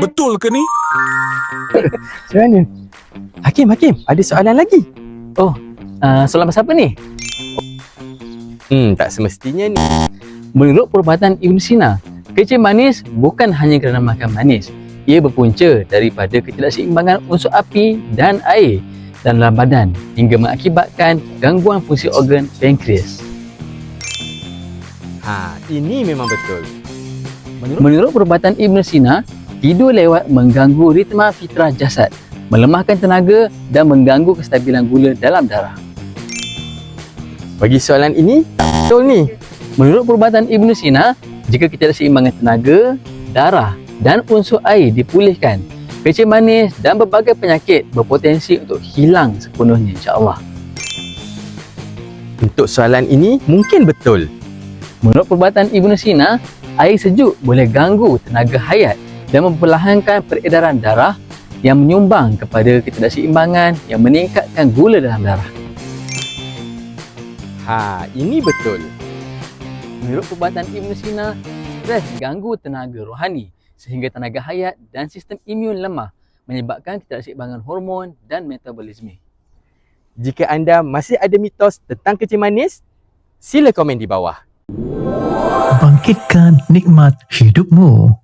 Betul ke ni? Macam mana? Hakim, ada soalan lagi? Soalan pasal apa ni? Tak semestinya ni. Menurut perubatan Ibn Sina, kencing manis bukan hanya kerana makan manis. Ia berpunca daripada ketidakseimbangan unsur api dan air dalam badan hingga mengakibatkan gangguan fungsi organ pankreas. Ini memang betul. Menurut perubatan Ibn Sina, tidur lewat mengganggu ritma fitrah jasad, melemahkan tenaga dan mengganggu kestabilan gula dalam darah. Bagi soalan ini, tak betul ni. Menurut perubatan Ibn Sina, jika ketidakseimbangan tenaga, darah dan unsur air dipulihkan, kencing manis dan berbagai penyakit berpotensi untuk hilang sepenuhnya, insya-Allah. Untuk soalan ini, mungkin betul. Menurut perubatan Ibn Sina, air sejuk boleh ganggu tenaga hayat dan memperlahankan peredaran darah yang menyumbang kepada ketidakseimbangan yang meningkatkan gula dalam darah. Ini betul. Menurut perubatan Ibn Sina, stres ganggu tenaga rohani sehingga tenaga hayat dan sistem imun lemah, menyebabkan ketidakseimbangan hormon dan metabolisme. Jika anda masih ada mitos tentang kencing manis, sila komen di bawah. Bangkitkan nikmat hidupmu.